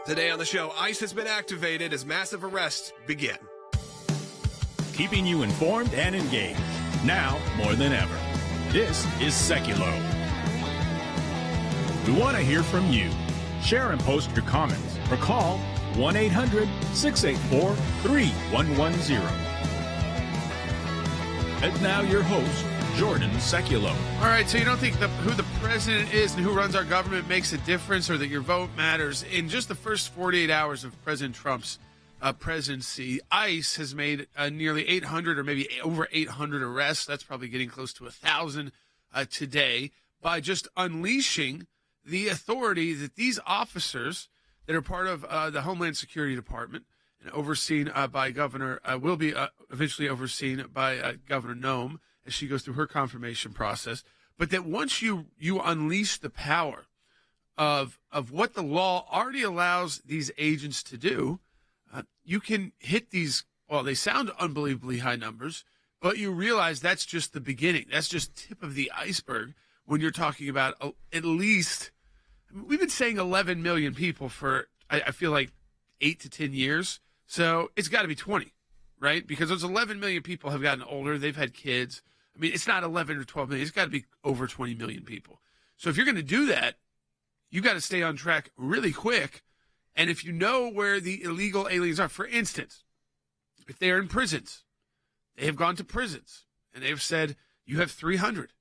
Today on the show, ICE has been activated as massive arrests begin. Keeping you informed and engaged, now more than ever. This is Sekulow. We want to hear from you. Share and post your comments or call 1-800-684-3110. And now your host, Jordan Sekulow. All right, so you don't think who the president is and who runs our government makes a difference, or that your vote matters? In just the first 48 hours of President Trump's presidency, ICE has made nearly 800 or maybe over 800 arrests. That's probably getting close to 1,000 today, by just unleashing the authority that these officers that are part of the Homeland Security Department and overseen by Governor, will be eventually overseen by Governor Nome as she goes through her confirmation process. But that once you unleash the power of what the law already allows these agents to do, you can hit these, well, they sound unbelievably high numbers, but you realize that's just the beginning. That's just tip of the iceberg when you're talking about at least, we've been saying 11 million people for, I feel like, 8 to 10 years. So it's got to be 20, right? Because those 11 million people have gotten older. They've had kids. I mean, it's not 11 or 12 million. It's got to be over 20 million people. So if you're going to do that, you got to stay on track really quick. And if you know where the illegal aliens are, for instance, if they are in prisons, they have gone to prisons and they've said, you have 300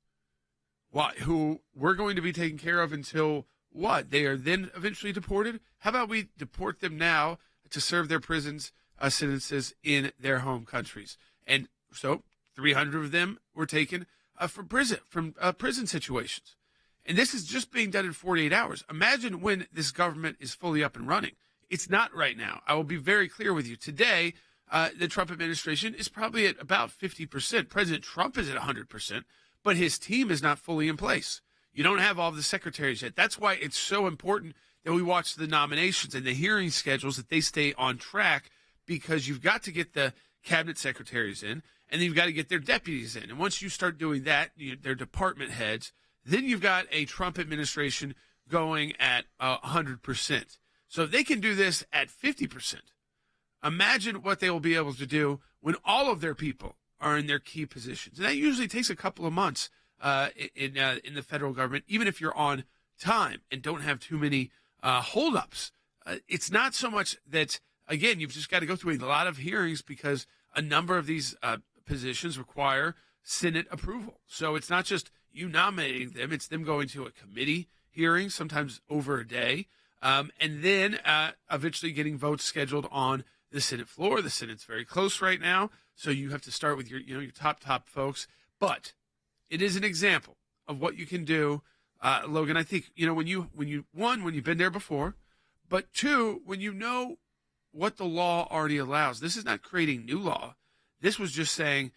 who we're going to be taken care of until what? They are then eventually deported? How about we deport them now to serve their prisons sentences in their home countries? And so 300 of them were taken from prison situations. And this is just being done in 48 hours. Imagine when this government is fully up and running. It's not right now. I will be very clear with you. Today, the Trump administration is probably at about 50%. President Trump is at 100%, but his team is not fully in place. You don't have all of the secretaries yet. That's why it's so important that we watch the nominations and the hearing schedules, that they stay on track, because you've got to get the cabinet secretaries in, and then you've got to get their deputies in. And once you start doing that, their department heads, then you've got a Trump administration going at 100%. So if they can do this at 50%, imagine what they will be able to do when all of their people are in their key positions. And that usually takes a couple of months in the federal government, even if you're on time and don't have too many holdups. It's not so much that, again, you've just got to go through a lot of hearings, because a number of these positions require Senate approval. So it's not just you nominating them, it's them going to a committee hearing, sometimes over a day, and then eventually getting votes scheduled on the Senate floor. The Senate's very close right now, so you have to start with your top folks. But it is an example of what you can do, Logan. I think when you've been there before, but two, when you know what the law already allows. This is not creating new law. This was just saying,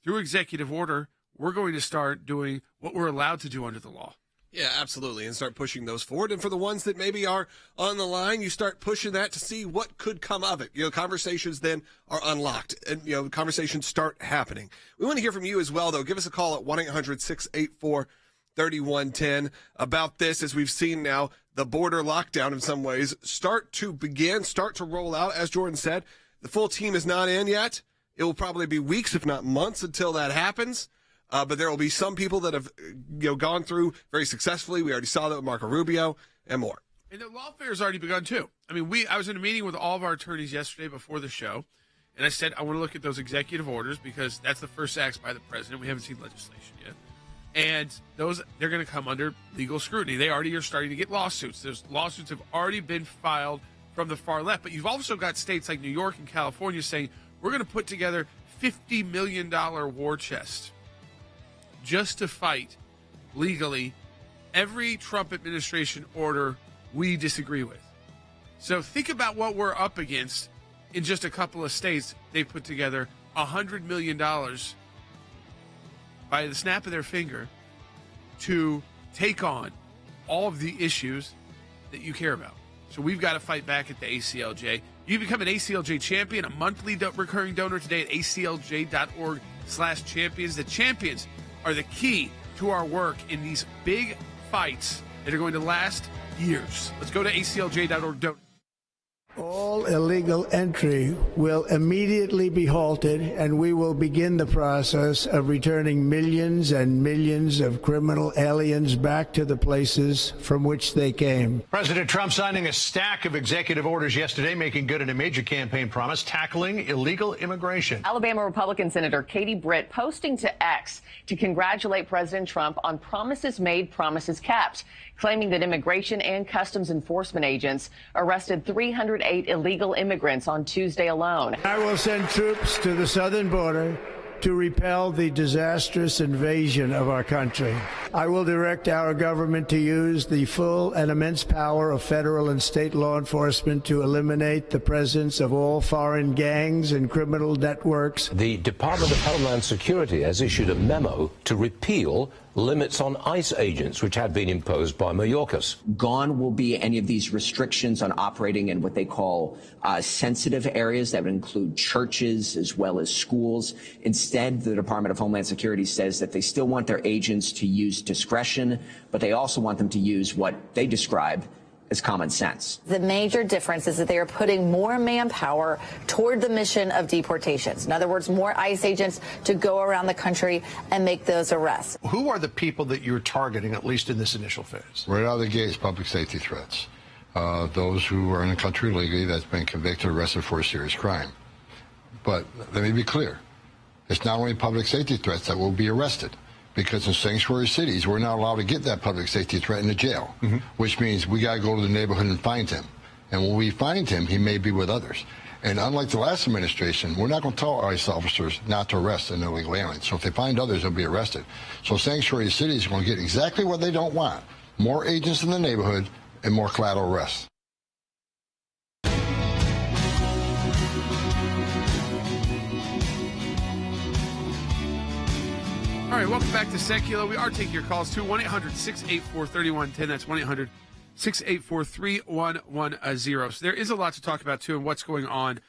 through executive order, we're going to start doing what we're allowed to do under the law. Yeah, absolutely, and start pushing those forward. And for the ones that maybe are on the line, you start pushing that to see what could come of it. Conversations then are unlocked, and conversations start happening. We want to hear from you as well, though. Give us a call at 1-800-684-3110 about this, as we've seen now the border lockdown in some ways start to roll out. As Jordan said, the full team is not in yet. It will probably be weeks, if not months, until that happens. But there will be some people that have gone through very successfully. We already saw that with Marco Rubio and more. And the lawfare has already begun, too. I mean, I was in a meeting with all of our attorneys yesterday before the show, and I said I want to look at those executive orders, because that's the first acts by the president. We haven't seen legislation yet. And they're going to come under legal scrutiny. They already are starting to get lawsuits. Those lawsuits have already been filed from the far left. But you've also got states like New York and California saying, we're going to put together $50 million war chest just to fight legally every Trump administration order we disagree with. So think about what we're up against. In just a couple of states, they put together $100 million by the snap of their finger to take on all of the issues that you care about. So we've got to fight back at the ACLJ. You become an ACLJ champion, a monthly recurring donor today at aclj.org/champions. The champions are the key to our work in these big fights that are going to last years. Let's go to aclj.org. All illegal entry will immediately be halted, and we will begin the process of returning millions and millions of criminal aliens back to the places from which they came. President Trump signing a stack of executive orders yesterday, making good on a major campaign promise, tackling illegal immigration. Alabama Republican Senator Katie Britt posting to X to congratulate President Trump on promises made, promises kept, claiming that immigration and customs enforcement agents arrested 308 illegal immigrants on Tuesday alone. I will send troops to the southern border to repel the disastrous invasion of our country. I will direct our government to use the full and immense power of federal and state law enforcement to eliminate the presence of all foreign gangs and criminal networks. The Department of Homeland Security has issued a memo to repeal limits on ICE agents, which had been imposed by Mayorkas. Gone will be any of these restrictions on operating in what they call sensitive areas that would include churches as well as schools. Instead, the Department of Homeland Security says that they still want their agents to use discretion, but they also want them to use what they describe as common sense. The major difference is that they are putting more manpower toward the mission of deportations. In other words, more ICE agents to go around the country and make those arrests. Who are the people that you're targeting, at least in this initial phase? Right out of the gate is public safety threats. Those who are in the country illegally that's been convicted or arrested for a serious crime. But let me be clear. It's not only public safety threats that will be arrested. Because in sanctuary cities, we're not allowed to get that public safety threat in the jail, which means we got to go to the neighborhood and find him. And when we find him, he may be with others. And unlike the last administration, we're not going to tell ICE officers not to arrest an illegal alien. So if they find others, they'll be arrested. So sanctuary cities are going to get exactly what they don't want. More agents in the neighborhood and more collateral arrests. All right, welcome back to Sekulow. We are taking your calls to 1-800-684-3110. That's 1-800-684-3110. So there is a lot to talk about, too, and what's going on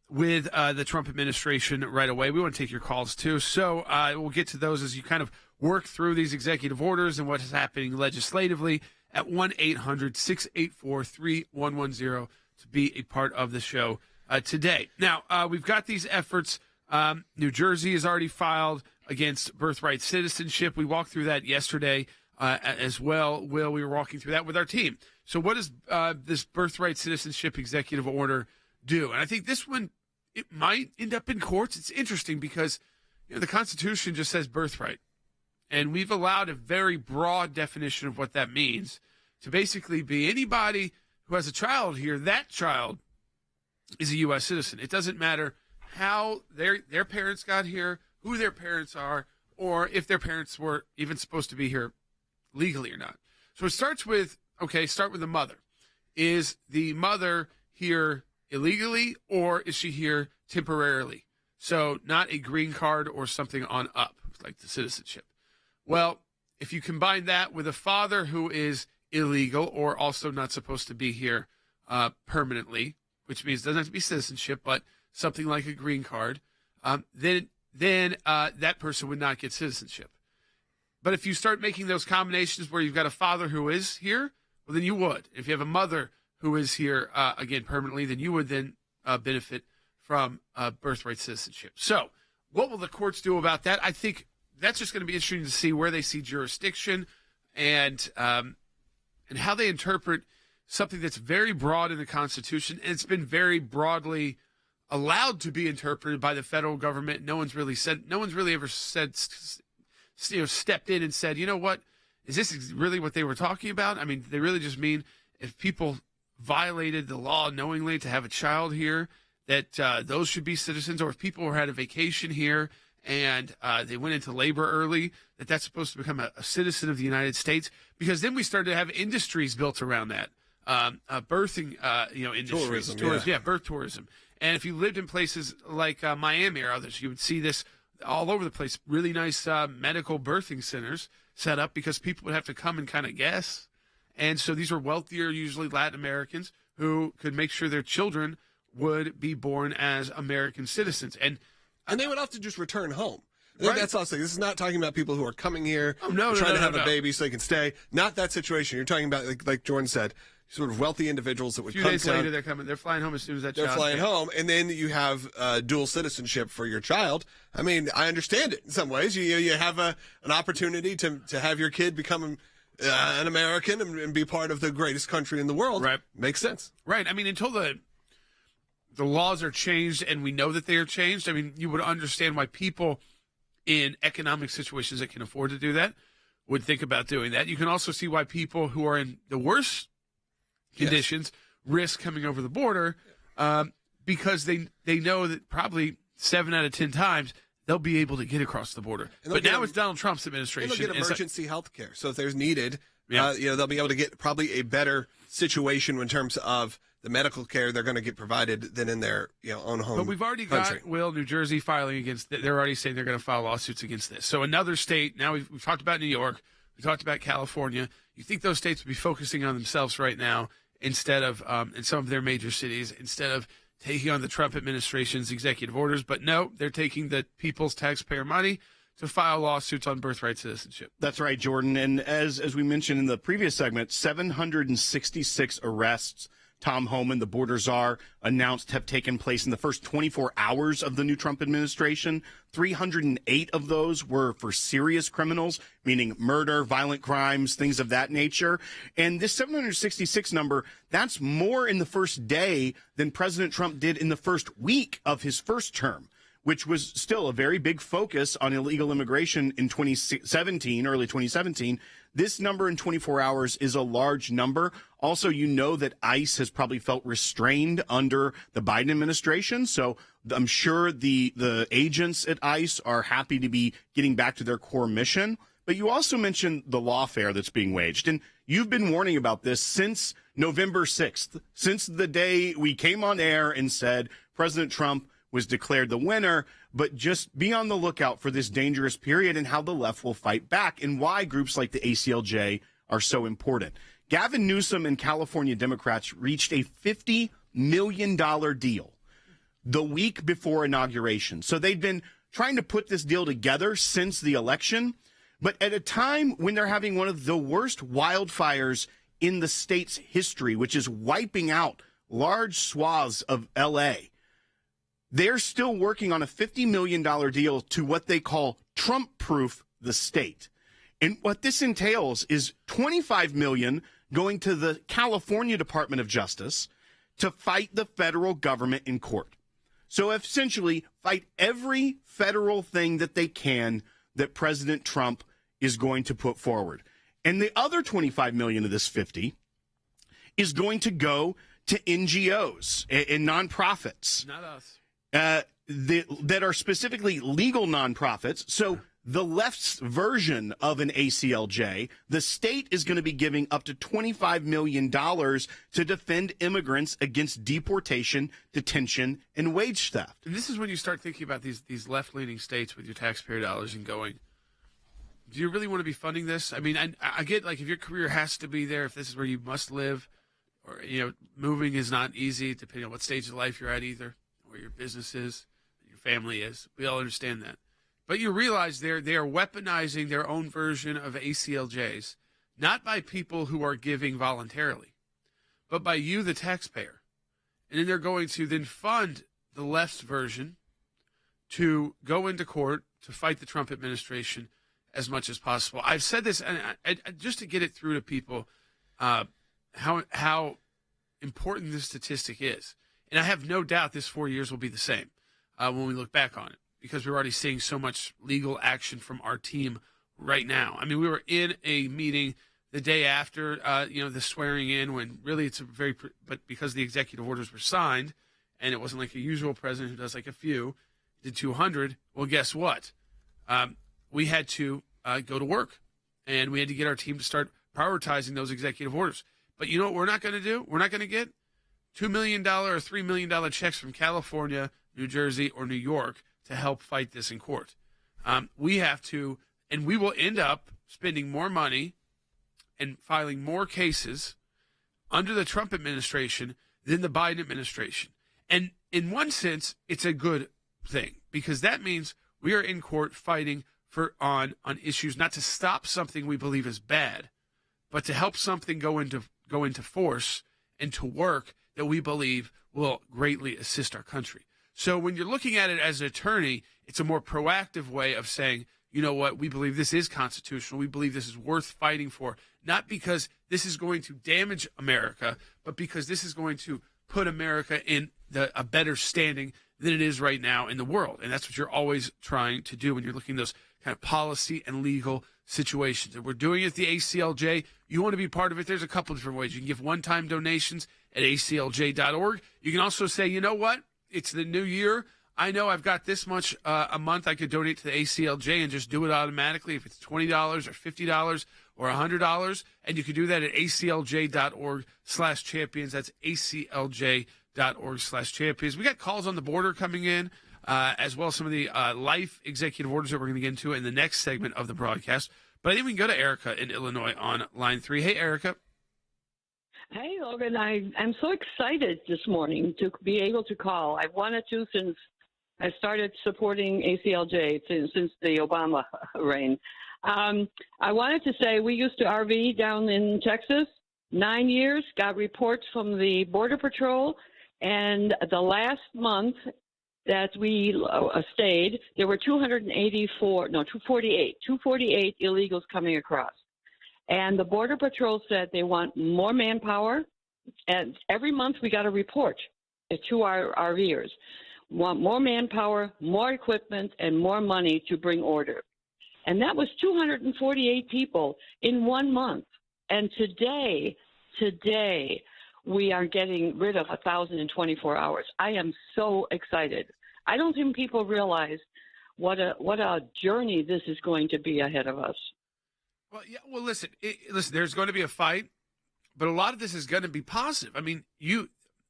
with the Trump administration right away. We want to take your calls, too. So we'll get to those as you kind of work through these executive orders and what is happening legislatively at 1-800-684-3110 to be a part of the show today. Now, we've got these efforts. New Jersey has already filed against Birthright citizenship. We walked through that yesterday as well. Will, we were walking through that with our team. So what does this Birthright citizenship executive order do? And I think this one, it might end up in courts. It's interesting because the Constitution just says birthright. And we've allowed a very broad definition of what that means to basically be anybody who has a child here. That child is a U.S. citizen. It doesn't matter how their parents got here, who their parents are, or if their parents were even supposed to be here legally or not. So it starts with, start with the mother. Is the mother here illegally, or is she here temporarily? So not a green card or something on up, like the citizenship. Well, if you combine that with a father who is illegal or also not supposed to be here permanently, which means it doesn't have to be citizenship, but something like a green card, then that person would not get citizenship. But if you start making those combinations where you've got a father who is here, well, then you would. If you have a mother who is here, again, permanently, then you would then benefit from birthright citizenship. So what will the courts do about that? I think that's just going to be interesting to see where they see jurisdiction and how they interpret something that's very broad in the Constitution, and it's been very broadly allowed to be interpreted by the federal government. No one's really ever said, stepped in and said, you know what, is this really what they were talking about? I mean, they really just mean if people violated the law knowingly to have a child here, that those should be citizens, or if people were had a vacation here and they went into labor early, that's supposed to become a citizen of the United States. Because then we started to have industries built around that, birthing, industries, tourism, birth tourism. And if you lived in places like Miami or others, you would see this all over the place. Really nice medical birthing centers set up because people would have to come and kind of guess. And so these were wealthier, usually Latin Americans, who could make sure their children would be born as American citizens. And they would often just return home. Right. That's also, this is not talking about people who are coming here, trying to have a baby so they can stay. Not that situation. You're talking about, like Jordan said, sort of wealthy individuals that would A few come days down. later, they're coming. They're flying home as soon as that They're child flying gets- home, and then you have dual citizenship for your child. I mean, I understand it in some ways. You have an opportunity to have your kid become an American and be part of the greatest country in the world. Right. Makes sense. Right. I mean, until the laws are changed, and we know that they are changed, I mean, you would understand why people in economic situations that can afford to do that would think about doing that. You can also see why people who are in the worst conditions risk coming over the border because they know that probably 7 out of 10 times they'll be able to get across the border. But now it's Donald Trump's administration. They'll get and so- emergency health care. So if there's needed, Yeah. they'll be able to get probably a better situation in terms of the medical care they're going to get provided than in their own home. But we've already country. got New Jersey filing against. They're already saying they're going to file lawsuits against this. So another state. Now we've talked about New York. We talked about California. You think those states would be focusing on themselves right now instead of in some of their major cities instead of taking on the Trump administration's executive orders? But no, they're taking the people's taxpayer money to file lawsuits on birthright citizenship. That's right, Jordan. And as we mentioned in the previous segment, 766 arrests. Tom Homan, the border czar, announced have taken place in the first 24 hours of the new Trump administration. 308 of those were for serious criminals, meaning murder, violent crimes, things of that nature. And this 766 number, that's more in the first day than President Trump did in the first week of his first term, which was still a very big focus on illegal immigration in 2017, early 2017. This number in 24 hours is a large number. Also, you know that ICE has probably felt restrained under the Biden administration. So I'm sure the agents at ICE are happy to be getting back to their core mission. But you also mentioned the lawfare that's being waged. And you've been warning about this since November 6th, since the day we came on air and said President Trump was declared the winner, but just be on the lookout for this dangerous period and how the left will fight back and why groups like the ACLJ are so important. Gavin Newsom and California Democrats reached a $50 million deal the week before inauguration. So they'd been trying to put this deal together since the election, but at a time when they're having one of the worst wildfires in the state's history, which is wiping out large swaths of L.A., they're still working on a $50 million deal to what they call Trump-proof the state. And what this entails is $25 million going to the California Department of Justice to fight the federal government in court. So essentially, fight every federal thing that they can that President Trump is going to put forward. And the other $25 million of this 50 is going to go to NGOs and nonprofits. Not us. That are specifically legal nonprofits. So the left's version of an ACLJ, the state is going to be giving up to $25 million to defend immigrants against deportation, detention, and wage theft. And this is when you start thinking about these left-leaning states with your taxpayer dollars and going, do you really want to be funding this? I mean, I get, like, if your career has to be there, if this is where you must live, or, moving is not easy, depending on what stage of life you're at either, where your business is, your family is. We all understand that. But you realize they are weaponizing their own version of ACLJs, not by people who are giving voluntarily, but by you, the taxpayer. And then they're going to then fund the left's version to go into court to fight the Trump administration as much as possible. I've said this, and just to get it through to people, how important this statistic is. And I have no doubt this 4 years will be the same when we look back on it, because we're already seeing so much legal action from our team right now. I mean, we were in a meeting the day after, the swearing in, when really but because the executive orders were signed, and it wasn't like a usual president who does like a few, did 200. Well, guess what? We had to go to work, and we had to get our team to start prioritizing those executive orders. But you know what we're not going to do? We're not going to get $2 million or $3 million checks from California, New Jersey, or New York to help fight this in court. We have to, and we will end up spending more money and filing more cases under the Trump administration than the Biden administration. And in one sense, it's a good thing, because that means we are in court fighting on issues, not to stop something we believe is bad, but to help something go go into force and to work that we believe will greatly assist our country. So when you're looking at it as an attorney, it's a more proactive way of saying, you know what, we believe this is constitutional. We believe this is worth fighting for, not because this is going to damage America, but because this is going to put America in a better standing than it is right now in the world. And that's what you're always trying to do when you're looking at those kind of policy and legal situations. And we're doing it at the ACLJ. You want to be part of it, there's a couple different ways. You can give one-time donations at aclj.org. You can also say, you know what, it's the new year. I know I've got this much a month I could donate to the ACLJ and just do it automatically if it's $20 or $50 or $100. And you can do that at aclj.org/champions. That's aclj.org/champions. We got calls on the border coming in, as well as some of the life executive orders that we're going to get into in the next segment of the broadcast. But I think we can go to Erica in Illinois on line 3. Hey, Erica. Hey, Logan. I'm so excited this morning to be able to call. I've wanted to since I started supporting ACLJ since the Obama reign. I wanted to say we used to RV down in Texas, 9 years, got reports from the Border Patrol, and the last month that we stayed, there were 248 illegals coming across. And the Border Patrol said they want more manpower, and every month we got a report to our RVers. Want more manpower, more equipment, and more money to bring order. And that was 248 people in 1 month. And today, we are getting rid of 1,000 in 24 hours. I am so excited. I don't think people realize what a journey this is going to be ahead of us. Well, yeah. Well, listen. There's going to be a fight, but a lot of this is going to be positive. I mean,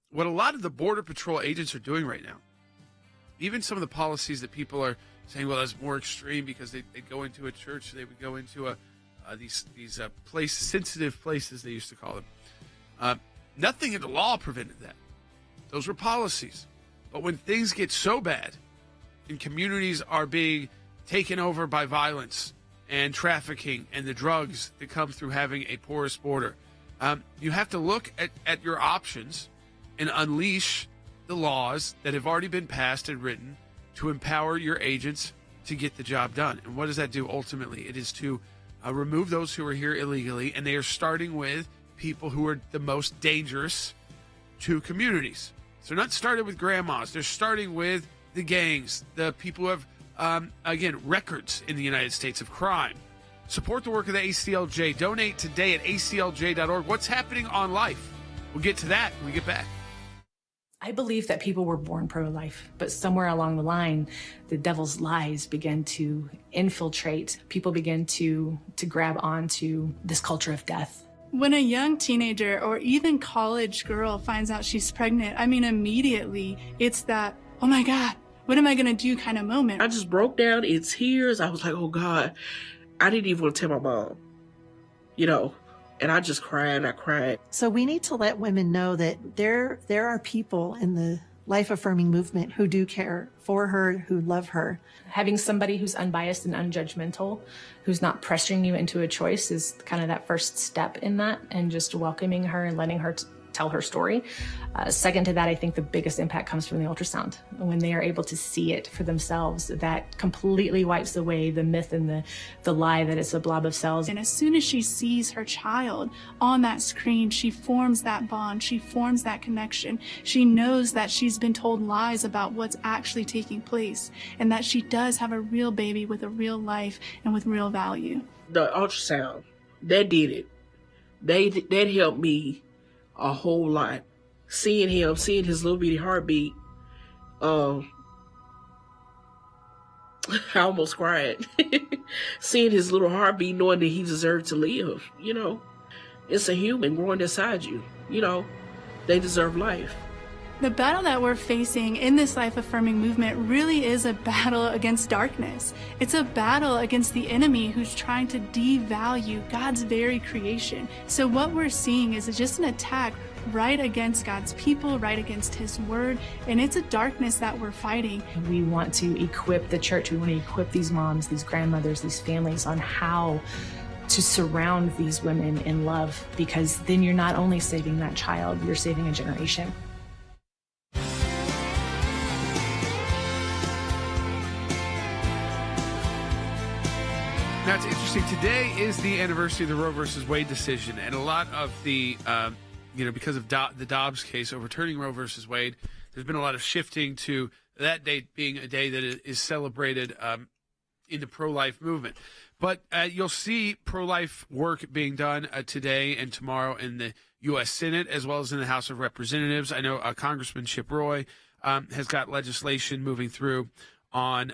what a lot of the Border Patrol agents are doing right now, even some of the policies that people are saying, well, that's more extreme because they go into a church, they would go into these sensitive places, they used to call them. Nothing in the law prevented that. Those were policies. But when things get so bad and communities are being taken over by violence and trafficking and the drugs that come through having a porous border, you have to look at your options and unleash the laws that have already been passed and written to empower your agents to get the job done. And what does that do ultimately? It is to remove those who are here illegally, and they are starting with people who are the most dangerous to communities. So they're not starting with grandmas. They're starting with the gangs, the people who have, records in the United States of crime. Support the work of the ACLJ. Donate today at aclj.org. What's happening on life? We'll get to that when we get back. I believe that people were born pro-life, but somewhere along the line, the devil's lies began to infiltrate. People began to grab onto this culture of death. When a young teenager or even college girl finds out she's pregnant, I mean, immediately it's that, oh my God, what am I going to do kind of moment. I just broke down in tears. I was like, oh God, I didn't even want to tell my mom, and I just cried and I cried. So we need to let women know that there are people in the life-affirming movement who do care for her, who love her. Having somebody who's unbiased and unjudgmental, who's not pressuring you into a choice, is kind of that first step in that, and just welcoming her and letting her tell her story. Second to that, I think the biggest impact comes from the ultrasound. When they are able to see it for themselves, that completely wipes away the myth and the lie that it's a blob of cells. And as soon as she sees her child on that screen, she forms that bond, she forms that connection. She knows that she's been told lies about what's actually taking place, and that she does have a real baby with a real life and with real value. The ultrasound, that did it. That helped me a whole lot. Seeing his little bitty heartbeat, I almost cried. Seeing his little heartbeat, knowing that he deserved to live, it's a human growing inside you, they deserve life. The battle that we're facing in this life-affirming movement really is a battle against darkness. It's a battle against the enemy who's trying to devalue God's very creation. So what we're seeing is just an attack right against God's people, right against His word, and it's a darkness that we're fighting. We want to equip the church. We want to equip these moms, these grandmothers, these families on how to surround these women in love, because then you're not only saving that child, you're saving a generation. Now, it's interesting. Today is the anniversary of the Roe versus Wade decision, and a lot of the, because of the Dobbs case overturning Roe versus Wade, there's been a lot of shifting to that date being a day that is celebrated in the pro-life movement. But you'll see pro-life work being done today and tomorrow in the U.S. Senate as well as in the House of Representatives. I know Congressman Chip Roy has got legislation moving through on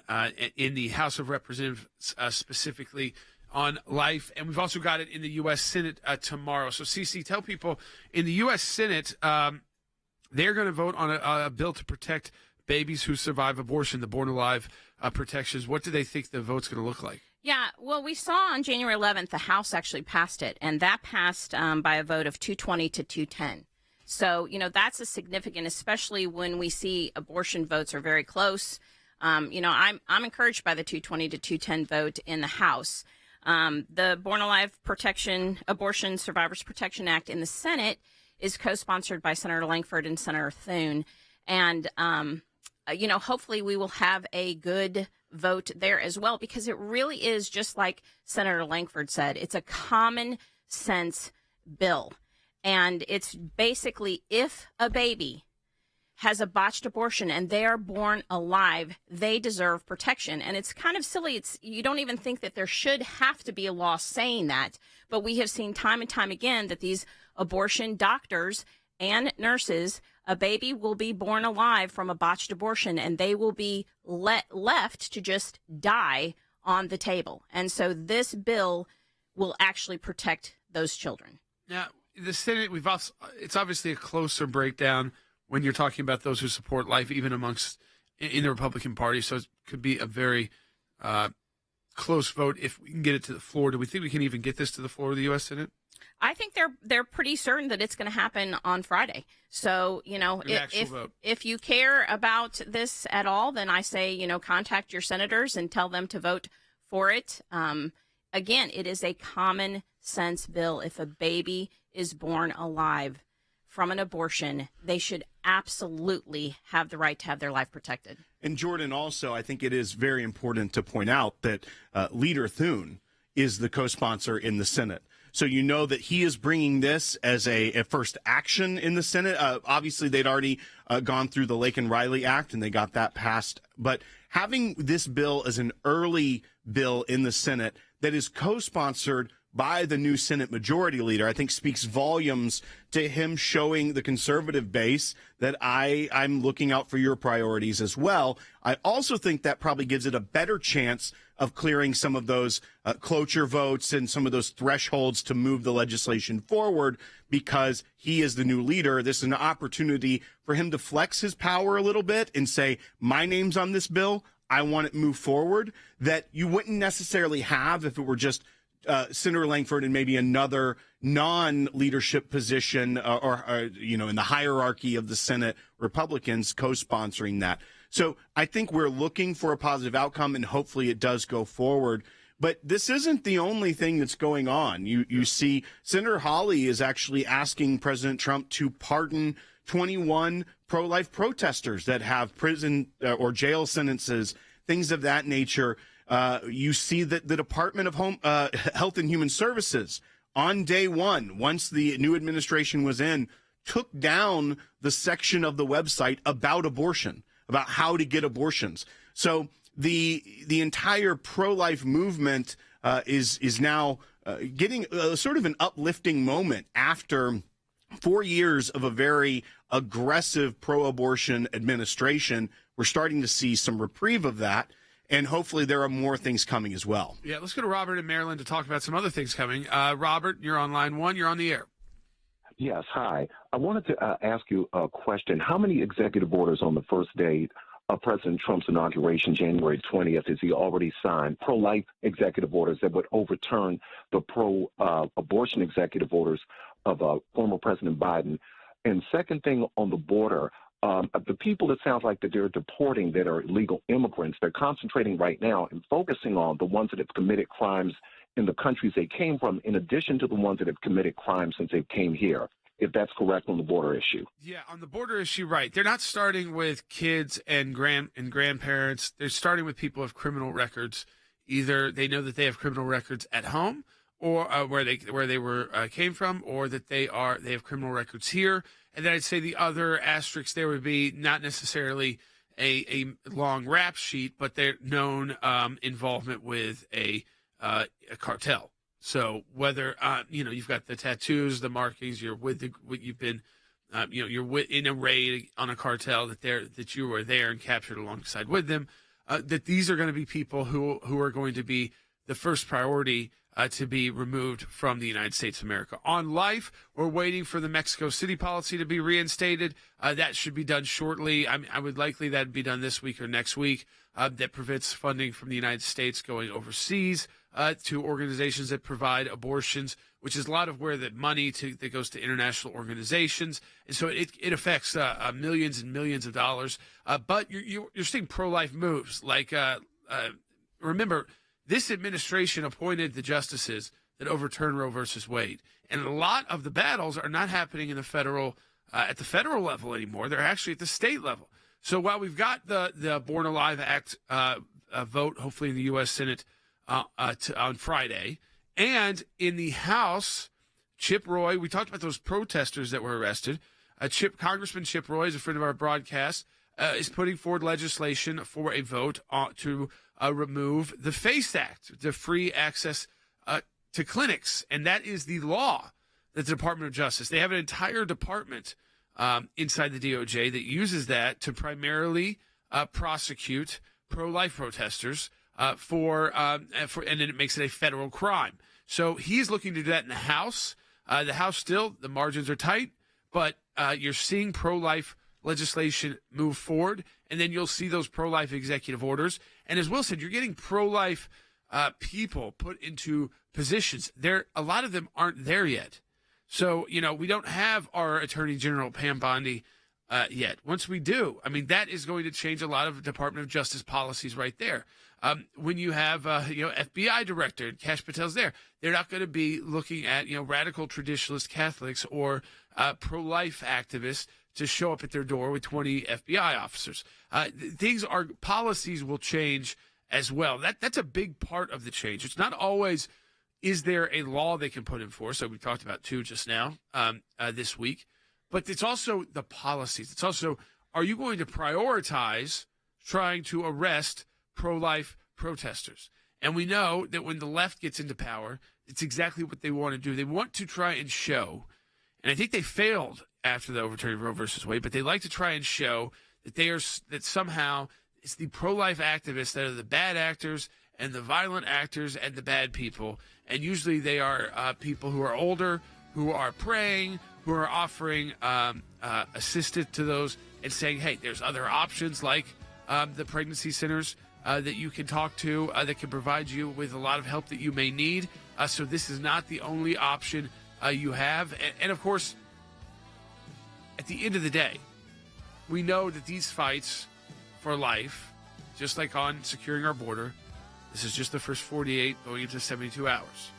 in the House of Representatives specifically on life, and we've also got it in the U.S. Senate tomorrow. So, CC, tell people in the U.S. Senate they're going to vote on a bill to protect babies who survive abortion, the Born Alive protections. What do they think the vote's going to look like? Yeah, well, we saw on January 11th the House actually passed it, and that passed by a vote of 220 to 210. So, that's a significant, especially when we see abortion votes are very close. I'm encouraged by the 220 to 210 vote in the House. The Born Alive Abortion Survivors Protection Act in the Senate is co-sponsored by Senator Langford and Senator Thune. And, hopefully we will have a good vote there as well, because it really is, just like Senator Langford said, it's a common sense bill. And it's basically, if a baby has a botched abortion and they are born alive, they deserve protection. And it's kind of silly. You don't even think that there should have to be a law saying that. But we have seen time and time again that these abortion doctors and nurses, a baby will be born alive from a botched abortion, and they will be left to just die on the table. And so this bill will actually protect those children. Now, the Senate, it's obviously a closer breakdown when you're talking about those who support life, even in the Republican Party. So it could be a very close vote if we can get it to the floor. Do we think we can even get this to the floor of the U.S. Senate? I think they're pretty certain that it's going to happen on Friday. So, if you care about this at all, then I say, contact your senators and tell them to vote for it. Again, it is a common sense bill. If a baby is born alive from an abortion, they should absolutely have the right to have their life protected. And Jordan, also, I think it is very important to point out that Leader Thune is the co-sponsor in the Senate. So you know that he is bringing this as a first action in the Senate. Obviously, they'd already gone through the Laken-Riley Act, and they got that passed. But having this bill as an early bill in the Senate that is co-sponsored by the new Senate Majority Leader, I think speaks volumes to him showing the conservative base that I'm looking out for your priorities as well. I also think that probably gives it a better chance of clearing some of those cloture votes and some of those thresholds to move the legislation forward, because he is the new leader. This is an opportunity for him to flex his power a little bit and say, my name's on this bill, I want it moved forward, that you wouldn't necessarily have if it were just Senator Langford and maybe another non-leadership position or in the hierarchy of the Senate Republicans co-sponsoring that. So I think we're looking for a positive outcome, and hopefully it does go forward. But this isn't the only thing that's going on. You see Senator Hawley is actually asking President Trump to pardon 21 pro-life protesters that have prison or jail sentences, things of that nature. You see that the Department of Health and Human Services on day one, once the new administration was in, took down the section of the website about abortion, about how to get abortions. So the entire pro-life movement is now getting sort of an uplifting moment after 4 years of a very aggressive pro-abortion administration. We're starting to see some reprieve of that. And hopefully there are more things coming as well. Yeah, let's go to Robert in Maryland to talk about some other things coming. Robert, you're on line one. You're on the air. Yes, hi. I wanted to ask you a question. How many executive orders on the first day of President Trump's inauguration, January 20th, has he already signed? Pro-life executive orders that would overturn the pro-abortion executive orders of former President Biden. And second thing, on the border, the people it sounds like that they're deporting that are illegal immigrants, they're concentrating right now and focusing on the ones that have committed crimes in the countries they came from, in addition to the ones that have committed crimes since they came here, if that's correct on the border issue. Yeah, on the border issue, right. They're not starting with kids and grandparents. They're starting with people with criminal records. Either they know that they have criminal records at home, or where they came from, or that they have criminal records here. And then I'd say the other asterisk there would be not necessarily a long rap sheet, but their known involvement with a cartel. So whether you've got the tattoos, the markings, you're in a raid on a cartel that you were there and captured alongside with them. That these are going to be people who are going to be the first priority to be removed from the United States of America. On life, we're waiting for the Mexico City policy to be reinstated. That should be done shortly. I would likely that'd be done this week or next week. That prevents funding from the United States going overseas to organizations that provide abortions, which is a lot of where the money that goes to international organizations. And so it affects millions and millions of dollars. But you're seeing pro-life moves. Like, remember, this administration appointed the justices that overturned Roe versus Wade. And a lot of the battles are not happening in the federal at the federal level anymore. They're actually at the state level. So while we've got the Born Alive Act vote, hopefully in the U.S. Senate on Friday, and in the House, Chip Roy, we talked about those protesters that were arrested. Congressman Chip Roy is a friend of our broadcast, is putting forward legislation for a vote to remove the FACE Act, the free access to clinics. And that is the law that the Department of Justice, they have an entire department inside the DOJ that uses that to primarily prosecute pro-life protesters and then it makes it a federal crime. So he's looking to do that in the House. The House still, the margins are tight, but you're seeing pro-life legislation move forward, and then you'll see those pro-life executive orders. And as Will said, you're getting pro-life people put into positions. A lot of them aren't there yet. So, we don't have our Attorney General, Pam Bondi, yet. Once we do, that is going to change a lot of Department of Justice policies right there. When you have, FBI Director, Kash Patel's there, they're not going to be looking at, radical traditionalist Catholics or pro-life activists to show up at their door with 20 FBI officers. Policies will change as well. That's a big part of the change. It's not always, is there a law they can put in force? So we talked about two just now, this week. But it's also the policies. It's also, are you going to prioritize trying to arrest pro-life protesters? And we know that when the left gets into power, it's exactly what they want to do. They want to try and show, and I think they failed after the overturning of Roe versus Wade, but they like to try and show that somehow it's the pro-life activists that are the bad actors and the violent actors and the bad people. And usually they are people who are older, who are praying, who are offering assistance to those and saying, hey, there's other options like the pregnancy centers that you can talk to that can provide you with a lot of help that you may need. So this is not the only option you have. And of course, at the end of the day, we know that these fights for life, just like on securing our border, this is just the first 48 going into 72 hours.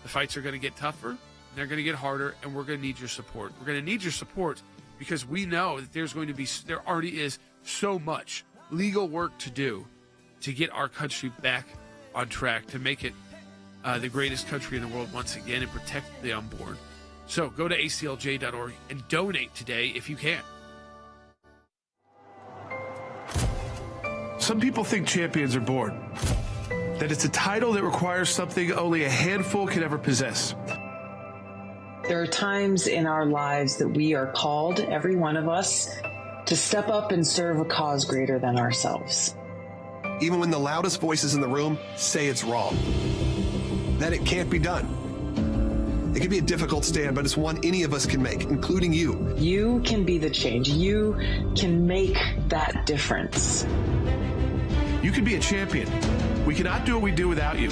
The fights are going to get tougher, they're going to get harder, and we're going to need your support. We're going to need your support because we know that there already is so much legal work to do to get our country back on track, to make it the greatest country in the world once again and protect the unborn. So go to aclj.org and donate today if you can. Some people think champions are bored, that it's a title that requires something only a handful can ever possess. There are times in our lives that we are called, every one of us, to step up and serve a cause greater than ourselves. Even when the loudest voices in the room say it's wrong, that it can't be done. It can be a difficult stand, but it's one any of us can make, including you. You can be the change. You can make that difference. You can be a champion. We cannot do what we do without you.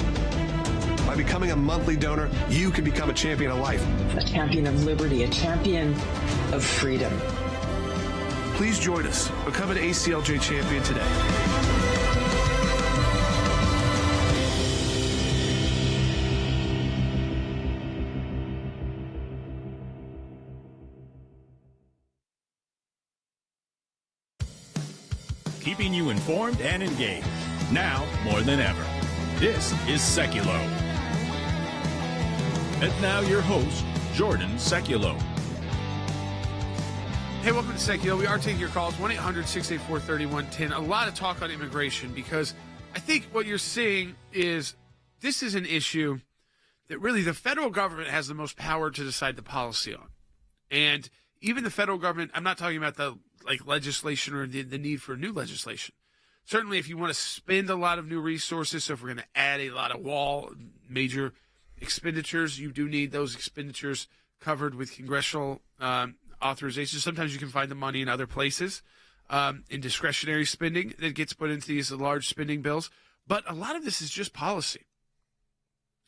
By becoming a monthly donor, you can become a champion of life. A champion of liberty, a champion of freedom. Please join us. Become an ACLJ champion today. keeping you informed and engaged. Now more than ever. This is Sekulow. And now your host, Jordan Sekulow. Hey, welcome to Sekulow. We are taking your calls, 1-800-684-3110. A lot of talk on immigration because I think what you're seeing is this is an issue that really the federal government has the most power to decide the policy on. And even the federal government, I'm not talking about the legislation or the need for new legislation. Certainly, if you want to spend a lot of new resources, so if we're going to add a lot of major expenditures, you do need those expenditures covered with congressional authorization. Sometimes you can find the money in other places, in discretionary spending that gets put into these large spending bills. But a lot of this is just policy.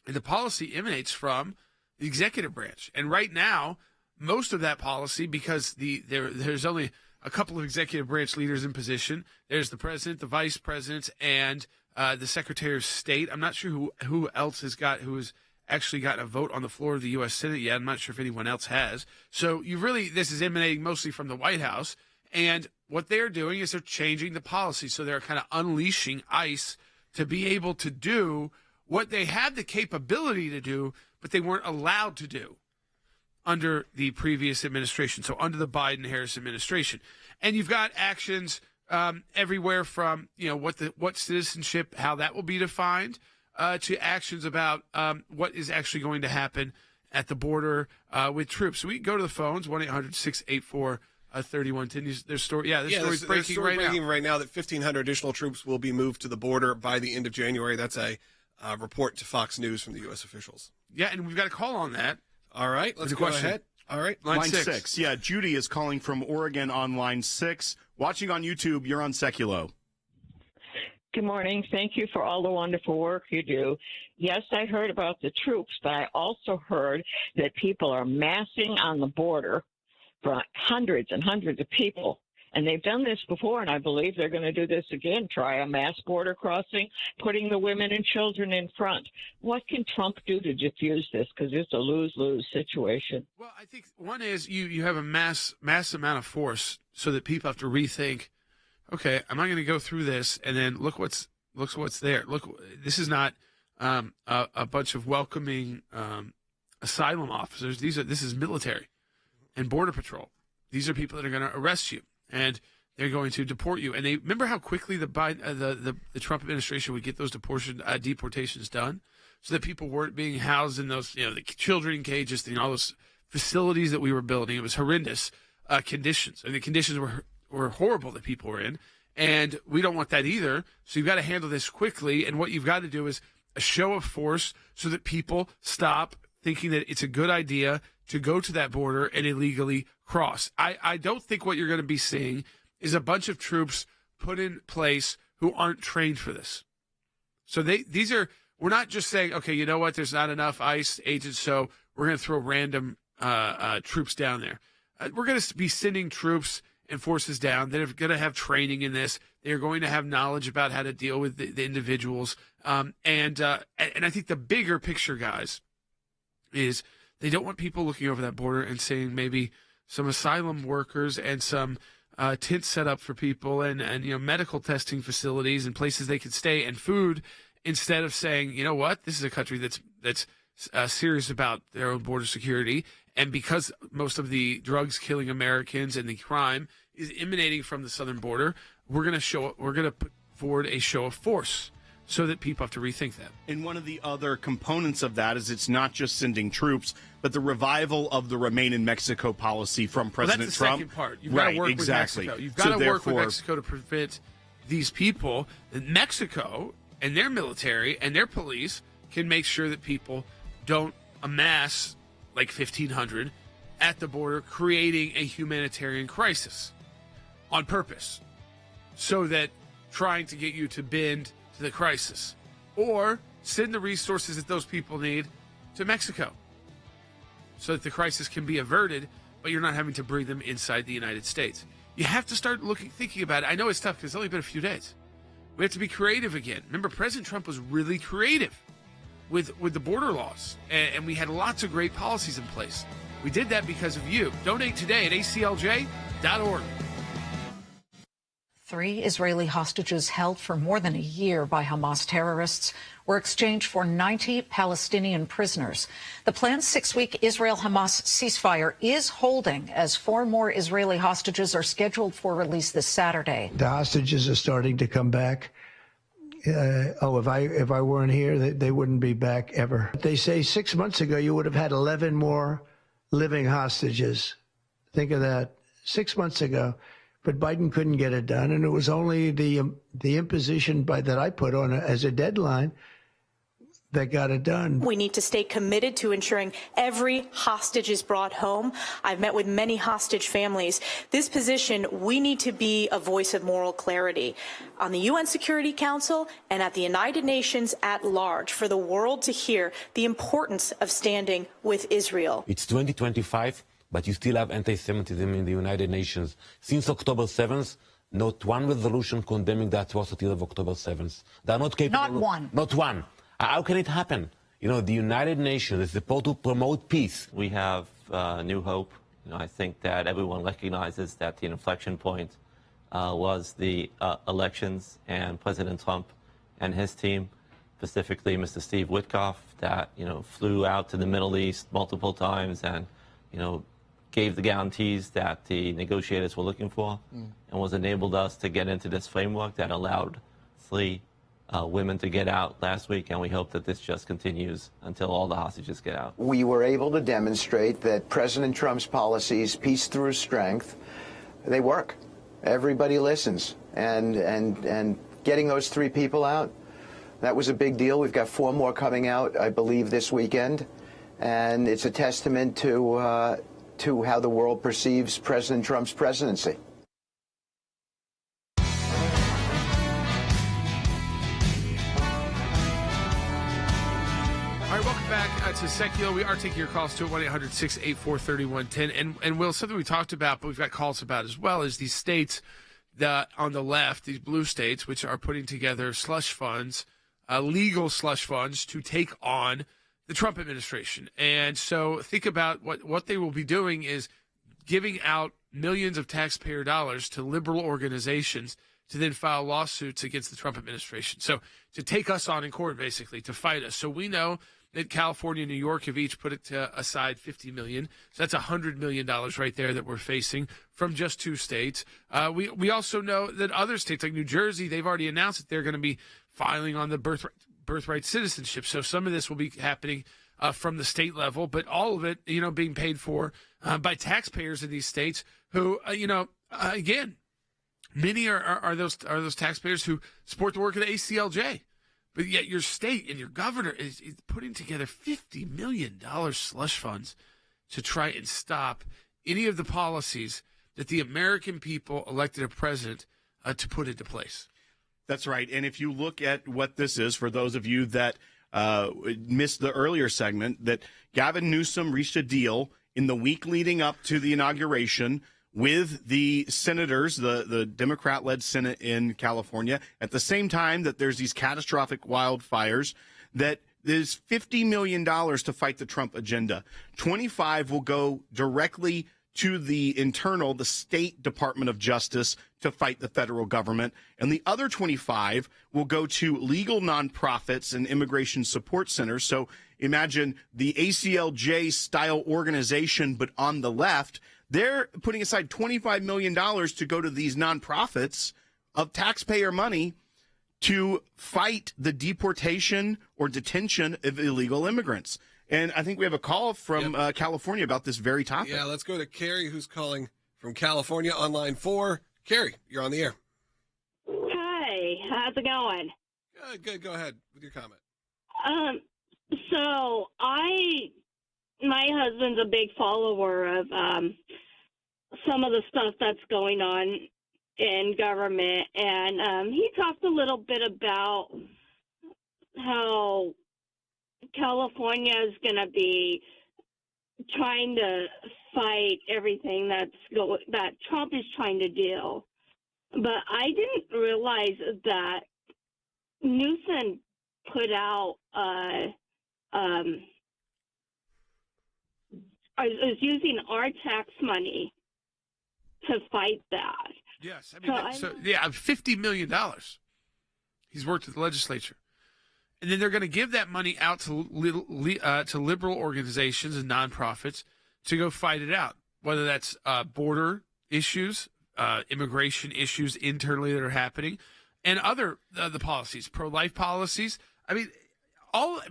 And the policy emanates from the executive branch. And right now, most of that policy, because there's only a couple of executive branch leaders in position. There's the president, the vice president, and the secretary of state. I'm not sure who else has actually gotten a vote on the floor of the U.S. Senate yet. I'm not sure if anyone else has. So this is emanating mostly from the White House. And what they're doing is they're changing the policy. So they're kind of unleashing ICE to be able to do what they had the capability to do, but they weren't allowed to do under the previous administration, so under the Biden-Harris administration. And you've got actions everywhere from, what citizenship, how that will be defined, to actions about what is actually going to happen at the border with troops. So we can go to the phones, 1-800-684-3110. There's story, this story's breaking right now that 1,500 additional troops will be moved to the border by the end of January. That's a report to Fox News from the U.S. officials. Yeah, and we've got a call on that. All right, let's go ahead. All right, line 6. Yeah, Judy is calling from Oregon on line 6. Watching on YouTube, you're on Sekulow. Good morning. Thank you for all the wonderful work you do. Yes, I heard about the troops, but I also heard that people are massing on the border for hundreds and hundreds of people. And they've done this before, and I believe they're going to do this again, try a mass border crossing, putting the women and children in front. What can Trump do to diffuse this? Because it's a lose-lose situation. Well, I think one is you have a mass amount of force so that people have to rethink, okay, am I going to go through this? And then look what's there. Look, this is not a bunch of welcoming asylum officers. This is military and border patrol. These are people that are going to arrest you. And they're going to deport you. And they remember how quickly the Trump administration would get those deportations done, so that people weren't being housed in those, the children in cages, all those facilities that we were building. It was horrendous conditions, and the conditions were horrible that people were in. And we don't want that either. So you've got to handle this quickly. And what you've got to do is a show of force so that people stop thinking that it's a good idea to go to that border and illegally cross. I don't think what you're going to be seeing is a bunch of troops put in place who aren't trained for this. So we're not just saying, okay, you know what, there's not enough ICE agents, so we're going to throw random troops down there. We're going to be sending troops and forces down that are going to have training in this. They're going to have knowledge about how to deal with the individuals. And I think the bigger picture, guys, is they don't want people looking over that border and seeing maybe some asylum workers and some tents set up for people and medical testing facilities and places they could stay and food, instead of saying, you know what, this is a country that's serious about their own border security. And because most of the drugs killing Americans and the crime is emanating from the southern border, we're going to put forward a show of force so that people have to rethink that. And one of the other components of that is it's not just sending troops, but the revival of the Remain in Mexico policy from President that's the Trump. Second part. You've got to work with Mexico. You've got to work with Mexico to prevent these people. Mexico and their military and their police can make sure that people don't amass like 1,500 at the border, creating a humanitarian crisis on purpose, so that trying to get you to bend to the crisis, or send the resources that those people need to Mexico so that the crisis can be averted, but you're not having to bring them inside the United States. You have to start thinking about it. I know it's tough because it's only been a few days. We have to be creative again. Remember, President Trump was really creative with the border laws, and we had lots of great policies in place. We did that because of you. Donate today at aclj.org. 3 Israeli hostages held for more than a year by Hamas terrorists were exchanged for 90 Palestinian prisoners. The planned 6-week Israel-Hamas ceasefire is holding as 4 more Israeli hostages are scheduled for release this Saturday. The hostages are starting to come back. If I weren't here, they wouldn't be back ever. They say 6 months ago you would have had 11 more living hostages. Think of that. 6 months ago. But Biden couldn't get it done, and it was only the imposition that I put on as a deadline that got it done. We need to stay committed to ensuring every hostage is brought home. I've met with many hostage families. This position, we need to be a voice of moral clarity on the UN Security Council and at the United Nations at large for the world to hear the importance of standing with Israel. It's 2025. But you still have anti-Semitism in the United Nations. Since October 7th, not one resolution condemning the atrocities of October 7th. They are not capable. Not one. Not one. How can it happen? You know, the United Nations is supposed to promote peace. We have new hope. I think that everyone recognizes that the inflection point was the elections and President Trump and his team, specifically Mr. Steve Witkoff, that, flew out to the Middle East multiple times and, gave the guarantees that the negotiators were looking for and was enabled us to get into this framework that allowed 3 women to get out last week, and we hope that this just continues until all the hostages get out. We were able to demonstrate that President Trump's policies, peace through strength, they work. Everybody listens. And getting those 3 people out, that was a big deal. We've got 4 more coming out, I believe, this weekend. And it's a testament to how the world perceives President Trump's presidency. All right, welcome back to Sekulow. We are taking your calls to 1-800-684-3110. And Will, something we talked about, but we've got calls about as well, is these states that on the left, these blue states, which are putting together slush funds, legal slush funds to take on the Trump administration. And so think about what they will be doing is giving out millions of taxpayer dollars to liberal organizations to then file lawsuits against the Trump administration. So to take us on in court, basically, to fight us. So we know that California and New York have each put aside $50 million. So that's $100 million right there that we're facing from just 2 states. We also know that other states like New Jersey, they've already announced that they're going to be filing on the birthright citizenship. So some of this will be happening from the state level, but all of it, being paid for by taxpayers in these states who, again, many are those taxpayers who support the work of the ACLJ. But yet your state and your governor is putting together $50 million slush funds to try and stop any of the policies that the American people elected a president to put into place. That's right. And if you look at what this is, for those of you that missed the earlier segment, that Gavin Newsom reached a deal in the week leading up to the inauguration with the senators, the Democrat-led Senate in California, at the same time that there's these catastrophic wildfires, that there's $50 million to fight the Trump agenda. 25 will go directly to the State Department of Justice to fight the federal government. And the other 25 will go to legal nonprofits and immigration support centers. So imagine the ACLJ style organization, but on the left, they're putting aside $25 million to go to these nonprofits of taxpayer money to fight the deportation or detention of illegal immigrants. And I think we have a call from California about this very topic. Yeah, let's go to Carrie, who's calling from California on line 4. Carrie, you're on the air. Hi, how's it going? Good. Go ahead with your comment. So my husband's a big follower of some of the stuff that's going on in government, and he talked a little bit about how California is going to be trying to fight everything that Trump is trying to do. But I didn't realize that Newsom put out is using our tax money to fight that. Yes. $50 million. He's worked with the legislature. And then they're going to give that money out to liberal organizations and nonprofits to go fight it out, whether that's border issues, immigration issues internally that are happening, and other the policies, pro-life policies. I mean,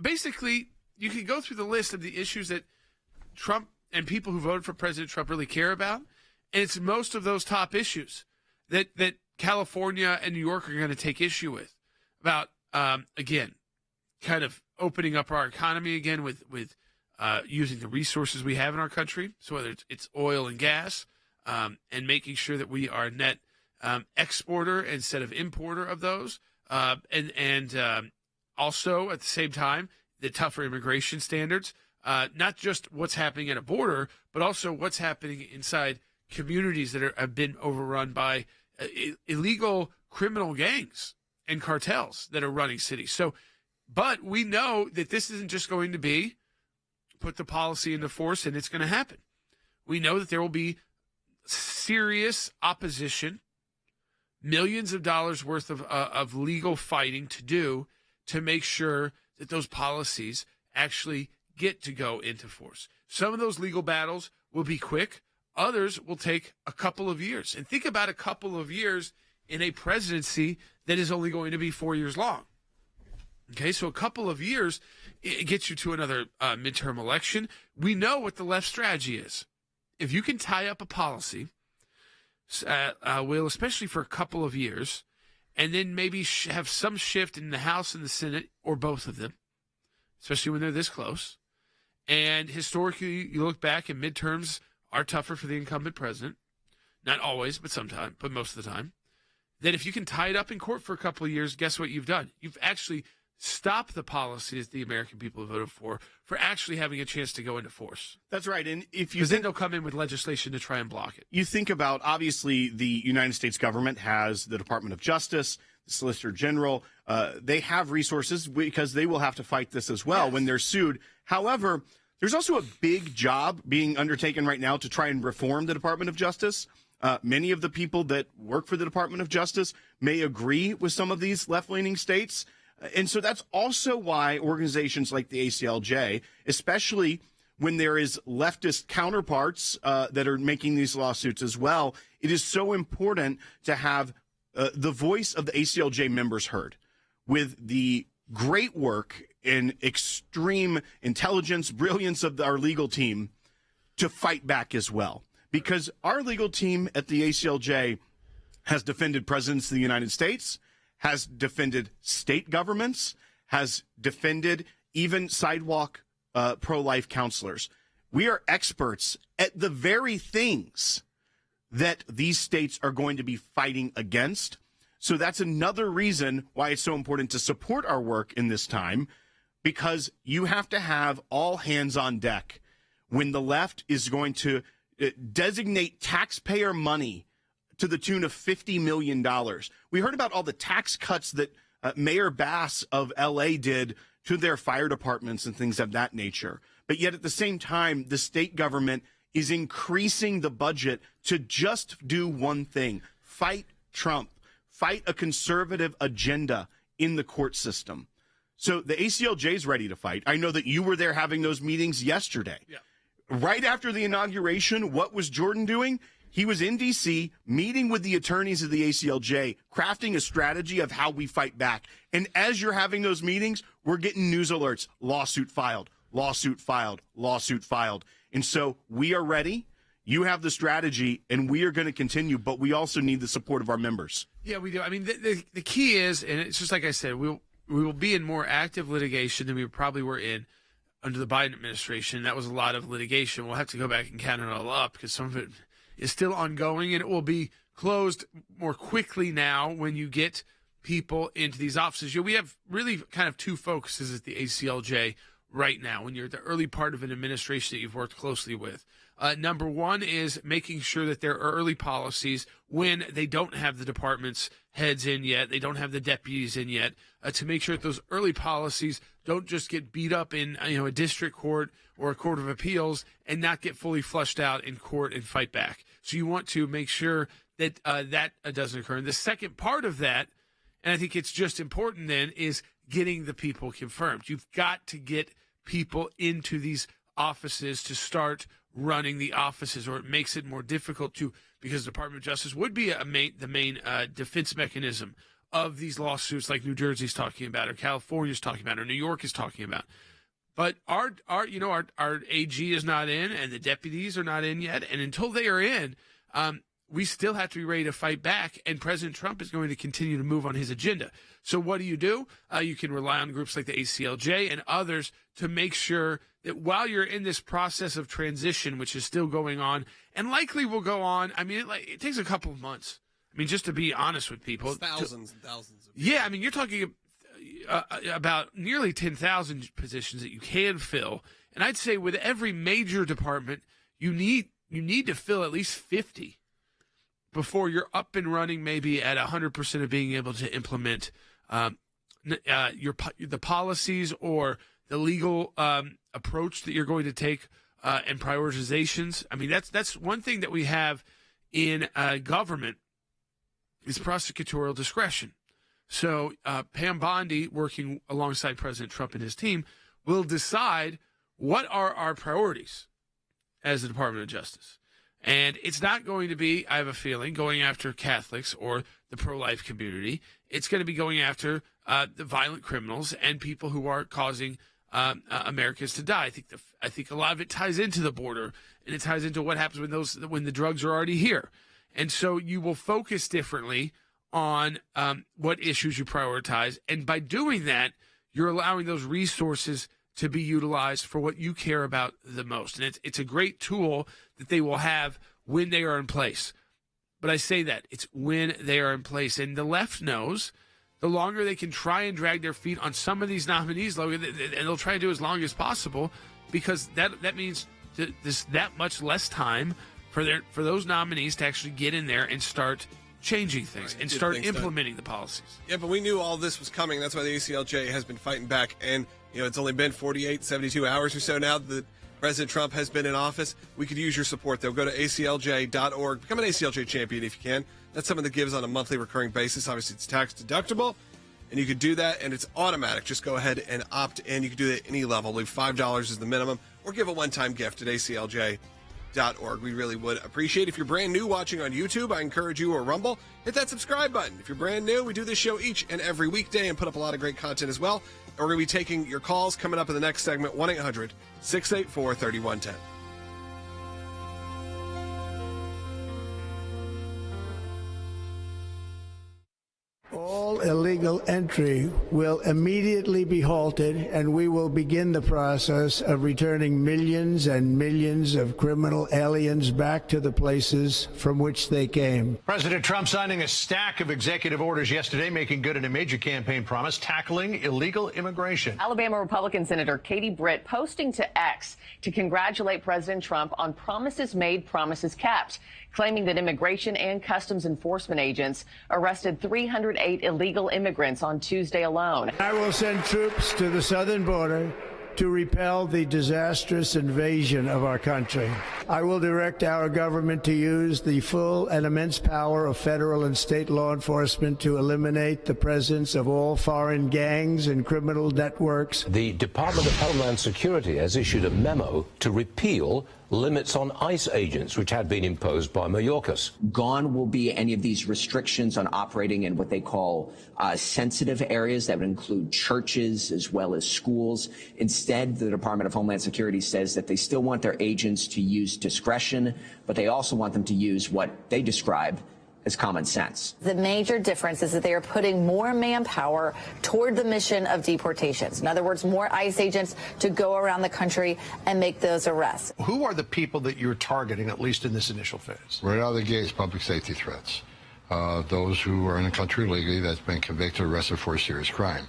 basically, you can go through the list of the issues that Trump and people who voted for President Trump really care about, and it's most of those top issues that California and New York are going to take issue with. About again, kind of opening up our economy again with using the resources we have in our country. So whether it's oil and gas, and making sure that we are net exporter instead of importer of those, and also at the same time the tougher immigration standards, not just what's happening at a border, but also what's happening inside communities that have been overrun by illegal criminal gangs and cartels that are running cities. So, but we know that this isn't just going to be put the policy into force and it's going to happen. We know that there will be serious opposition, millions of dollars worth of legal fighting to do to make sure that those policies actually get to go into force. Some of those legal battles will be quick. Others will take a couple of years. And think about a couple of years in a presidency that is only going to be 4 years long. Okay, so a couple of years, it gets you to another midterm election. We know what the left strategy is. If you can tie up a policy, especially for a couple of years, and then maybe have some shift in the House and the Senate, or both of them, especially when they're this close. And historically, you look back and midterms are tougher for the incumbent president. Not always, but sometimes, but most of the time. Then if you can tie it up in court for a couple of years, guess what you've done? You've actually stopped the policies the American people have voted for actually having a chance to go into force. That's right. And if you because then they'll come in with legislation to try and block it. You think about, obviously, the United States government has the Department of Justice, the Solicitor General. They have resources because they will have to fight this as well when they're sued. However, there's also a big job being undertaken right now to try and reform the Department of Justice. Many of the people that work for the Department of Justice may agree with some of these left-leaning states. And so that's also why organizations like the ACLJ, especially when there is leftist counterparts that are making these lawsuits as well, it is so important to have the voice of the ACLJ members heard. With the great work and extreme intelligence, brilliance of our legal team to fight back as well. Because our legal team at the ACLJ has defended presidents of the United States, has defended state governments, has defended even sidewalk pro-life counselors. We are experts at the very things that these states are going to be fighting against. So that's another reason why it's so important to support our work in this time, because you have to have all hands on deck when the left is going to designate taxpayer money to the tune of $50 million. We heard about all the tax cuts that Mayor Bass of L.A. did to their fire departments and things of that nature. But yet at the same time, the state government is increasing the budget to just do one thing: fight Trump, fight a conservative agenda in the court system. So the ACLJ is ready to fight. I know that you were there having those meetings yesterday. Yeah. Right after the inauguration, what was Jordan doing? He was in D.C. meeting with the attorneys of the ACLJ, crafting a strategy of how we fight back. And as you're having those meetings, we're getting news alerts: lawsuit filed, lawsuit filed, lawsuit filed. And so we are ready. You have the strategy, and we are going to continue, but we also need the support of our members. Yeah, we do. I mean, the key is, and it's just like I said, we will be in more active litigation than we probably were in under the Biden administration. That was a lot of litigation. We'll have to go back and count it all up because some of it is still ongoing, and it will be closed more quickly now when you get people into these offices. We have really kind of two focuses at the ACLJ right now when you're at the early part of an administration that you've worked closely with. Number one is making sure that there are early policies when they don't have the department's heads in yet, they don't have the deputies in yet, to make sure that those early policies don't just get beat up in a district court or a court of appeals and not get fully flushed out in court and fight back. So you want to make sure that that doesn't occur. And the second part of that, and I think it's just important then, is getting the people confirmed. You've got to get people into these offices to start running the offices, or it makes it more difficult to, because the Department of Justice would be the main defense mechanism of these lawsuits like New Jersey's talking about, or California's talking about, or New York is talking about. But our AG is not in, and the deputies are not in yet. And until they are in, we still have to be ready to fight back. And President Trump is going to continue to move on his agenda. So what do? You can rely on groups like the ACLJ and others to make sure that while you're in this process of transition, which is still going on and likely will go on, I mean, it takes a couple of months. I mean, just to be honest with people. It's thousands and thousands of people. Yeah, I mean, you're talking about nearly 10,000 positions that you can fill. And I'd say with every major department, you need to fill at least 50 before you're up and running, maybe at 100% of being able to implement the policies or the legal approach that you're going to take and prioritizations. I mean, that's one thing that we have in government is prosecutorial discretion. So Pam Bondi, working alongside President Trump and his team, will decide what are our priorities as the Department of Justice. And it's not going to be, I have a feeling, going after Catholics or the pro-life community. It's going to be going after the violent criminals and people who are causing Americans to die. I think a lot of it ties into the border, and it ties into what happens when the drugs are already here. And so you will focus differently on what issues you prioritize. And by doing that, you're allowing those resources to be utilized for what you care about the most. And it's a great tool that they will have when they are in place. But I say that it's when they are in place. And the left knows the longer they can try and drag their feet on some of these nominees, and they'll try to do as long as possible, because that means that much less time for those nominees to actually get in there and start changing things and start implementing the policies. Yeah, but we knew all this was coming. That's why the ACLJ has been fighting back. And, it's only been 48, 72 hours or so now that President Trump has been in office. We could use your support, though. Go to aclj.org. Become an ACLJ champion if you can. That's something that gives on a monthly recurring basis. Obviously, it's tax deductible, and you could do that, and it's automatic. Just go ahead and opt in. You can do that at any level. I believe $5 is the minimum, or give a one-time gift at aclj.org. We really would appreciate it. If you're brand new watching on YouTube, I encourage you, or Rumble, hit that subscribe button. If you're brand new, we do this show each and every weekday and put up a lot of great content as well. And we're going to be taking your calls coming up in the next segment, 1-800-684-3110. All illegal entry will immediately be halted, and we will begin the process of returning millions and millions of criminal aliens back to the places from which they came. President Trump signing a stack of executive orders yesterday, making good on a major campaign promise, tackling illegal immigration. Alabama Republican Senator Katie Britt posting to X to congratulate President Trump on promises made, promises kept, claiming that immigration and customs enforcement agents arrested 308 illegal immigrants on Tuesday alone. I will send troops to the southern border to repel the disastrous invasion of our country. I will direct our government to use the full and immense power of federal and state law enforcement to eliminate the presence of all foreign gangs and criminal networks. The Department of Homeland Security has issued a memo to repeal limits on ICE agents, which had been imposed by Mayorkas. Gone will be any of these restrictions on operating in what they call sensitive areas that would include churches as well as schools. Instead, the Department of Homeland Security says that they still want their agents to use discretion, but they also want them to use what they describe as common sense. The major difference is that they are putting more manpower toward the mission of deportations. In other words, more ICE agents to go around the country and make those arrests. Who are the people that you're targeting, at least in this initial phase? Right out of the gates, public safety threats. Those who are in the country illegally that's been convicted or arrested for a serious crime.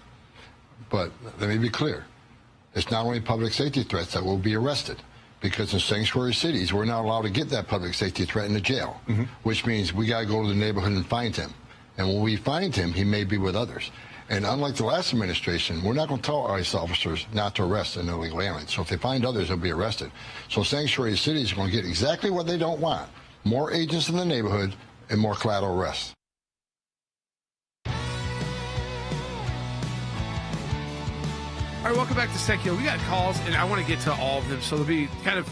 But let me be clear. It's not only public safety threats that will be arrested. Because in sanctuary cities, we're not allowed to get that public safety threat in the jail, which means we got to go to the neighborhood and find him. And when we find him, he may be with others. And unlike the last administration, we're not going to tell ICE officers not to arrest an illegal alien. So if they find others, they'll be arrested. So sanctuary cities are going to get exactly what they don't want. More agents in the neighborhood and more collateral arrests. All right, welcome back to Sekulow. We got calls, and I want to get to all of them, so they'll be kind of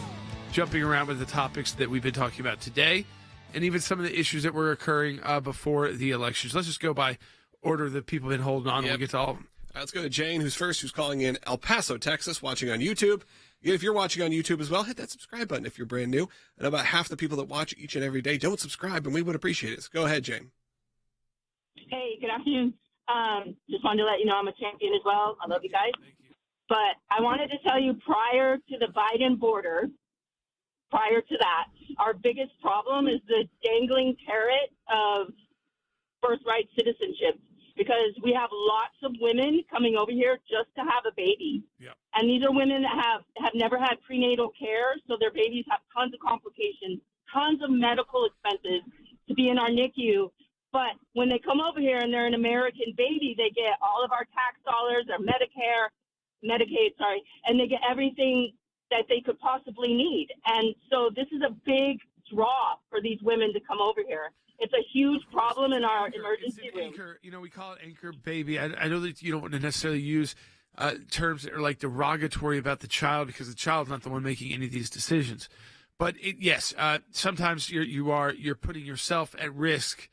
jumping around with the topics that we've been talking about today, and even some of the issues that were occurring before the elections. Let's just go by order that people have been holding on, and we'll get to all of them. All right, let's go to Jane, who's first, who's calling in El Paso, Texas, watching on YouTube. If you're watching on YouTube as well, hit that subscribe button if you're brand new. And about half the people that watch each and every day don't subscribe, and we would appreciate it. So go ahead, Jane. Hey, good afternoon. Just wanted to let you know I'm a champion as well. I love you guys. But I wanted to tell you, prior to the Biden border, prior to that, our biggest problem is the dangling carrot of birthright citizenship, because we have lots of women coming over here just to have a baby. Yep. And these are women that have never had prenatal care, so their babies have tons of complications, tons of medical expenses to be in our NICU. But when they come over here and they're an American baby, they get all of our tax dollars, their Medicaid, and they get everything that they could possibly need. And so this is a big draw for these women to come over here. It's a huge problem in our emergency room. Anchor, we call it anchor baby. I know that you don't want to necessarily use terms that are like derogatory about the child, because the child's not the one making any of these decisions. But yes, sometimes you're putting yourself at risk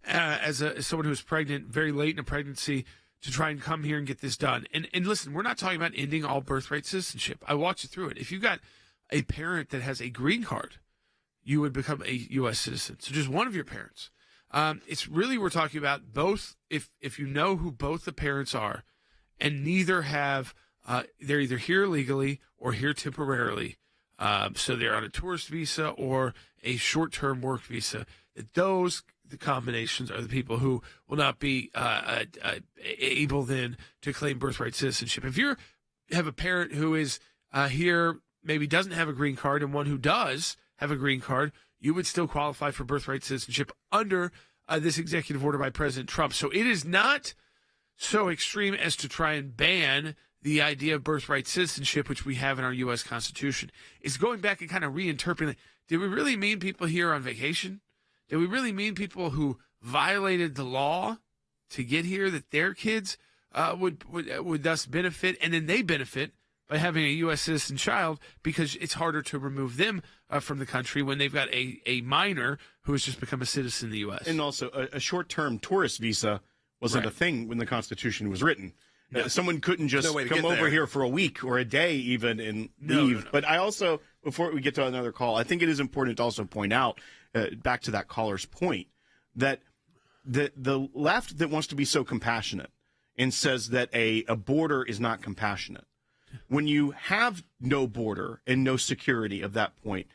as someone who's pregnant, very late in a pregnancy, to try and come here and get this done. And listen, we're not talking about ending all birthright citizenship. I walked you through it. If you've got a parent that has a green card, you would become a U.S. citizen. So just one of your parents. It's really, we're talking about both, if you know who both the parents are, and neither have, they're either here legally or here temporarily. So they're on a tourist visa or a short-term work visa. The combinations are the people who will not be able then to claim birthright citizenship. If you have a parent who is here, maybe doesn't have a green card, and one who does have a green card, you would still qualify for birthright citizenship under this executive order by President Trump. So it is not so extreme as to try and ban the idea of birthright citizenship, which we have in our U.S. Constitution. It's going back and kind of reinterpreting. Did we really mean people here on vacation? Did we really mean people who violated the law to get here, that their kids would thus benefit, and then they benefit by having a U.S. citizen child, because it's harder to remove them from the country when they've got a minor who has just become a citizen in the U.S. And also, a short-term tourist visa wasn't a thing when the Constitution was written. No. Someone couldn't just come over here for a week or a day even and leave. No. But I also, before we get to another call, I think it is important to also point out, back to that caller's point, that the left that wants to be so compassionate and says that a border is not compassionate, when you have no border and no security of that point,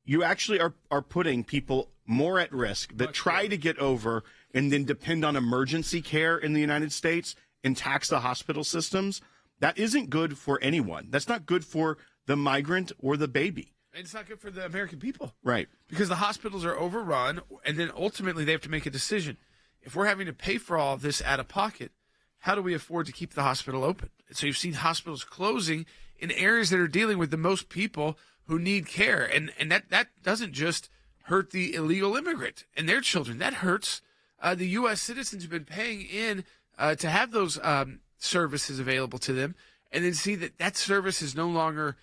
you actually are putting people more at risk that try to get over and then depend on emergency care in the United States and tax the hospital systems. That isn't good for anyone. That's not good for the migrant or the baby. And it's not good for the American people. Right. Because the hospitals are overrun, and then ultimately they have to make a decision. If we're having to pay for all of this out of pocket, how do we afford to keep the hospital open? So you've seen hospitals closing in areas that are dealing with the most people who need care. And that doesn't just hurt the illegal immigrant and their children. That hurts the U.S. citizens who've been paying in to have those services available to them, and then see that service is no longer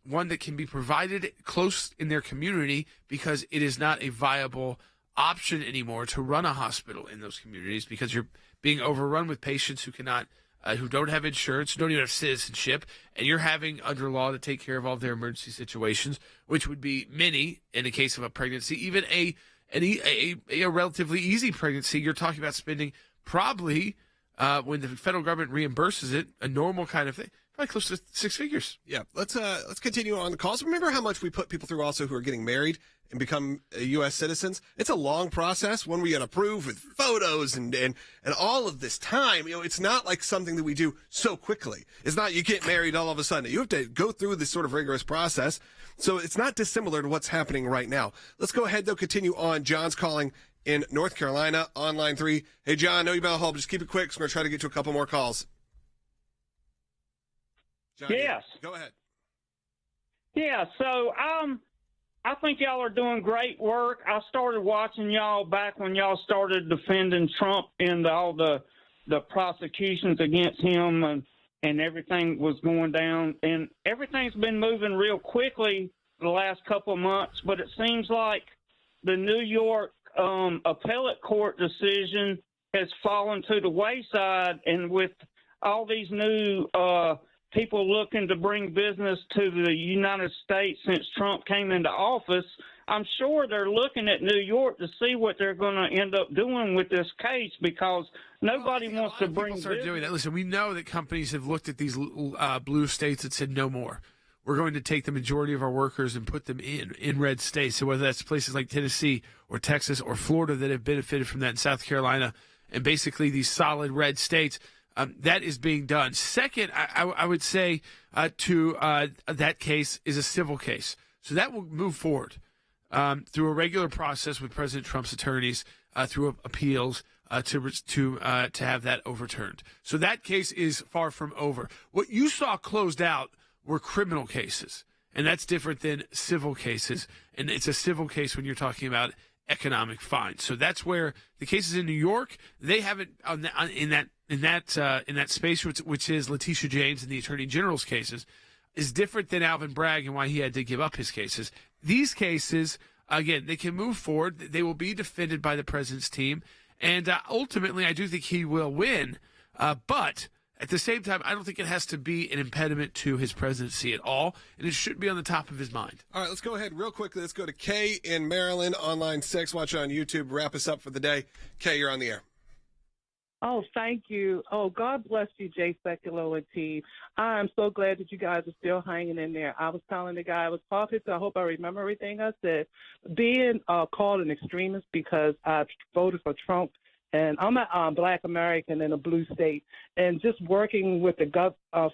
one that can be provided close in their community, because it is not a viable option anymore to run a hospital in those communities, because you're being overrun with patients who cannot, who don't have insurance, who don't even have citizenship, and you're having under law to take care of all their emergency situations, which would be many in the case of a pregnancy, even a relatively easy pregnancy. You're talking about spending probably, when the federal government reimburses it, a normal kind of thing, probably close to six figures. Yeah, let's continue on the calls. Remember how much we put people through also who are getting married and become U.S. citizens? It's a long process, one we get approved with photos and all of this time. It's not like something that we do so quickly. It's not you get married all of a sudden. You have to go through this sort of rigorous process. So it's not dissimilar to what's happening right now. Let's go ahead, though, continue on. John's calling in North Carolina on line 3. Hey, John, I know you've been on hold, but just keep it quick. So we're going to try to get to a couple more calls. John, yes. Go ahead. Yeah, so I think y'all are doing great work. I started watching y'all back when y'all started defending Trump and all the prosecutions against him and everything was going down. And everything's been moving real quickly the last couple of months, but it seems like the New York appellate court decision has fallen to the wayside, and with all these new people looking to bring business to the United States since Trump came into office, I'm sure they're looking at New York to see what they're going to end up doing with this case, because nobody wants to bring People start doing that. Listen, we know that companies have looked at these blue states and said no more. We're going to take the majority of our workers and put them in red states. So whether that's places like Tennessee or Texas or Florida that have benefited from that, in South Carolina, and basically these solid red states, that is being done. Second, I would say to that case is a civil case. So that will move forward through a regular process with President Trump's attorneys, through appeals, to have that overturned. So that case is far from over. What you saw closed out were criminal cases, and that's different than civil cases. And it's a civil case when you're talking about economic fines. So that's where the cases in New York, they haven't in that space, which is Letitia James and the Attorney General's cases, is different than Alvin Bragg and why he had to give up his cases. These cases, again, they can move forward. They will be defended by the president's team, and ultimately, I do think he will win. But at the same time, I don't think it has to be an impediment to his presidency at all, and it should be on the top of his mind. All right, let's go ahead real quickly. Let's go to Kay in Maryland, online 6. Watch it on YouTube. Wrap us up for the day. Kay, you're on the air. Oh, thank you. Oh, God bless you, Jay Sekulow and team. I'm so glad that you guys are still hanging in there. I was telling the guy I was talking to, I hope I remember everything I said, being called an extremist because I voted for Trump. And I'm a Black American in a blue state, and just working with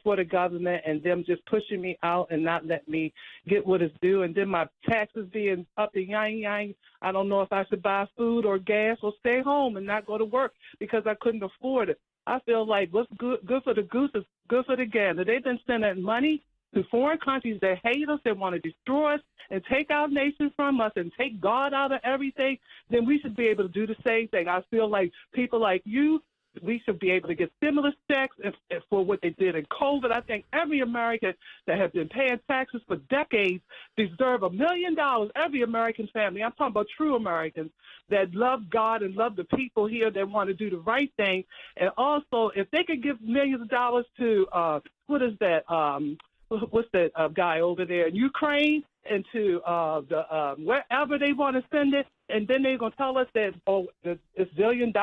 for the government and them just pushing me out and not letting me get what is due, and then my taxes being up to yang. I don't know if I should buy food or gas or stay home and not go to work because I couldn't afford it. I feel like what's good for the goose is good for the gander. They've been sending money to foreign countries that hate us, that want to destroy us and take our nation from us and take God out of everything, then we should be able to do the same thing. I feel like people like you, we should be able to get stimulus checks for what they did in COVID. I think every American that has been paying taxes for decades deserve $1 million. Every American family, I'm talking about true Americans that love God and love the people here that want to do the right thing. And also, if they could give millions of dollars to, what's that guy over there in Ukraine, and to wherever they want to send it, and then they're going to tell us that, it's $1 billion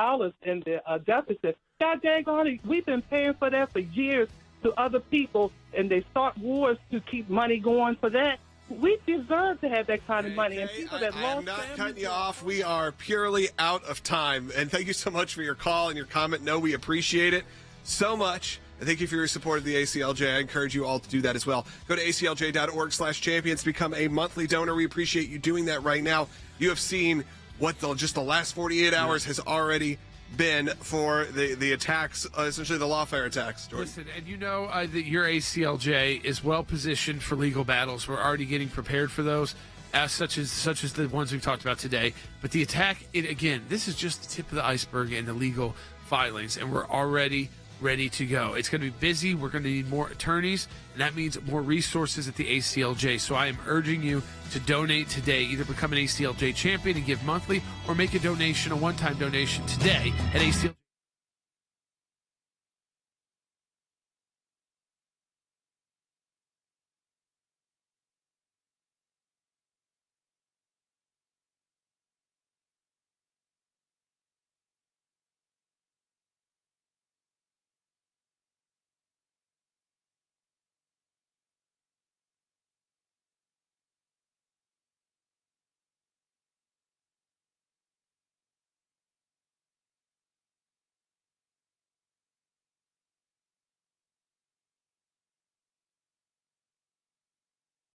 in the deficit. God dang on it, we've been paying for that for years to other people, and they start wars to keep money going for that. We deserve to have that kind of money. And people that I'm not cutting you off. We are purely out of time. And thank you so much for your call and your comment. No, we appreciate it so much. And thank you for your support of the ACLJ. I encourage you all to do that as well. Go to aclj.org/champions. Become a monthly donor. We appreciate you doing that right now. You have seen what just the last 48 hours has already been for the attacks, essentially the lawfare attacks, Jordan. Listen, and you know that your ACLJ is well positioned for legal battles. We're already getting prepared for those, such as the ones we've talked about today. But the attack, again, this is just the tip of the iceberg in the legal filings, and we're already ready to go. It's going to be busy. We're going to need more attorneys, and that means more resources at the ACLJ. So I am urging you to donate today. Either become an ACLJ champion and give monthly, or make a donation, a one-time donation today at ACLJ.